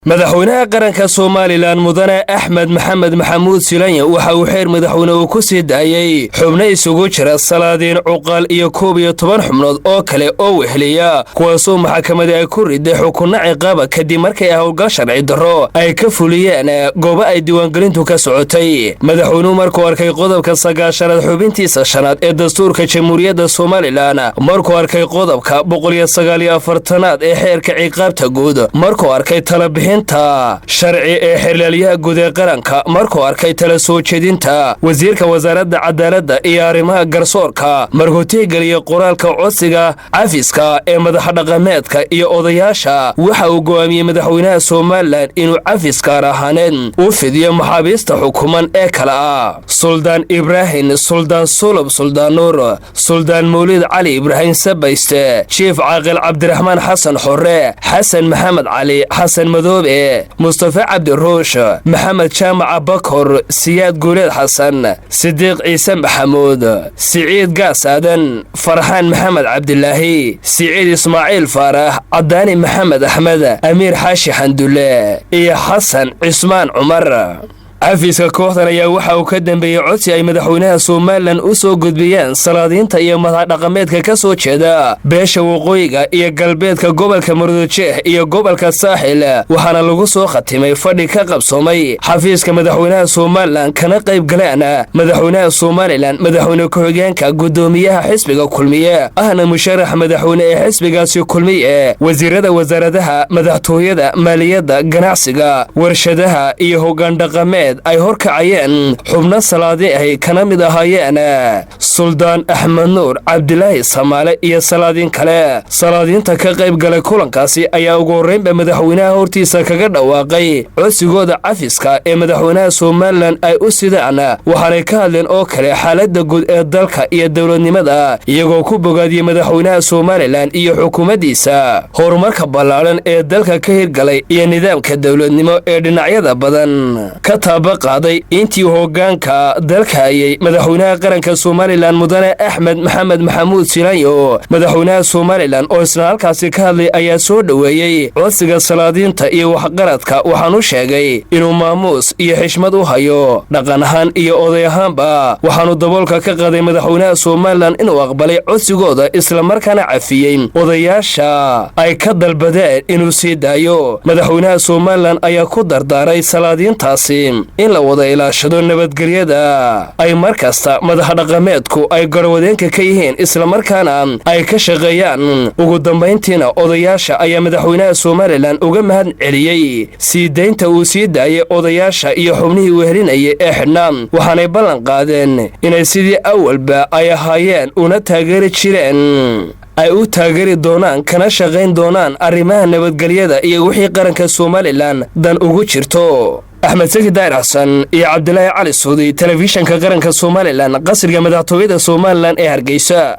madaxweynaha qaranka Soomaaliland mudane Axmed Maxamed Maxamuud Silaanya waxa uu xeer madaxweyne uu ku sii daayay xubno isugu jira salaadiin cuqaal iyo 12 xubnood oo kale oo weheliya kuwaasoo maxkamadda ay ku riday xukunno ciqaab kadib markay howlgal sharci darro ay ka fuliyeen goobo ay diiwaangelintu ka socotay madaxweynuhu markuu arkay qodobka 9 xubintiisa shanaad ee dastuurka Jamhuuriyadda Soomaaliland markuu arkay qodobka 149 ee xeerka ciqaabta guud markuu arkay talabixin sharci ee xirlaaliyaha guud ee qaranka markuu arkay tala soo jeedinta wasiirka wasaaradda cadaaladda iyo arrimaha garsoorka markuu tixgeliyay qoraalka codsiga cafiska ee madaxdhaqameedka iyo odayaasha waxa uu go'aamiyey madaxweynaha Soomaaliland inuu cafis gaar ahaaneed u fidiyo maxaabiista xukuman ee kala ah Suldaan Ibrahim Suldaan Sulub Suldaan Nuur Suldaan Mawlid Cali Ibrahim Sabayste Chief Caaqil Cabdiraxmaan Xasan Xorre Xasan Maxamed Cali Xasan Madow Mustafa Cabdi Roosh Maxamed Jaamac Bakor Siyaad Guuleed Xasan Sidiiq Ciise Maxamuud Siciid Gaas Aadan Farxaan Maxamed Cabdilaahi Siciid Ismaaciil Faarax Cadaani Maxamed Axmed Amiir Xaashi Xandulle iyo Xasan Cismaan Cumar cafiska kooxdan ayaa waxa uu ka dambeeyay codsi ay madaxweynaha Soomaaliland u soo gudbiyeen salaadiinta iyo madaxdhaqameedka ka soo jeeda beesha waqooyiga iyo galbeedka gobolka Murudojeex iyo gobolka Saaxil waxaana lagu soo khatimay fadhi ka qabsoomay xafiiska madaxweynaha Soomaaliland kana qayb galeen madaxweynaha Soomaaliland madaxweyne ku-xigeenka gudoomiyaha xisbiga kulmiye ahna musharax madaxweyne ee xisbigaasi kulmiye wasiirada wasaaradaha madaxtooyada maaliyadda ganacsiga warshadaha iyo hoggaan dhaqameed ay horkacayeen xubno salaadi ay kana mid ahaayeen Suldaan Axmed Nuur Cabdilaahi Samaale iyo salaadiin kale salaadiinta ka qayb galay kulankaasi ayaa ugu horeynba madaxweynaha hortiisa kaga dhawaaqay codsigooda cafiska ee madaxweynaha Soomaaliland ay u sidaan waxaanay ka hadleen oo kale xaaladda guud ee dalka iyo dawladnimada iyagoo ku bogaadiyay madaxweynaha Soomaaliland iyo xukuumaddiisa horumarka ballaaran ee dalka ka hirgalay iyo nidaamka dawladnimo ee dhinacyada badan ka qaaday intii hoggaanka dalka ayay madaxweynaha qaranka Soomaaliland mudane Axmed Maxamed Maxamuud Silaanya madaxweynaha Soomaaliland oo isla halkaasi ka hadlay ayaa soo dhaweeyay codsiga salaadiinta iyo waxqaradka waxaanu sheegay inuu maamuus iyo xishmad u hayo dhaqan ahaan iyo oday ahaanba waxaanu daboolka ka qaaday madaxweynaha Soomaaliland inuu aqbalay codsigooda isla markaana cafiyay odayaasha ay ka dalbadeen inuu sii daayo madaxweynaha Soomaaliland ayaa ku dardaaray salaadiintaasi in la wada ilaashado nabadgelyada ay markasta madaxdhaqameedku ay garwadeenka ka yihiin isla markaana ay ka shaqeeyaan ugu dambeyntiina odayaasha ayaa madaxweynaha Soomaaliland uga mahad celiyay sii daynta uu sii daayay odayaasha iyo xubnihii wehelinayay ee xidhnaa waxaanay ballan qaadeen inay sidii awalba ay ahaayeen una taageeri jireen ay u taageeri doonaan kana shaqayn doonaan arrimaha nabadgelyada iyo wixii qaranka Soomaaliland dan ugu jirto أحمد سيد داير حسن يا عبد الله علي السعودي تلفزيون كقرن كسوماليلاند قصر مدحتويدا سوماليلاند إيه هرقيسا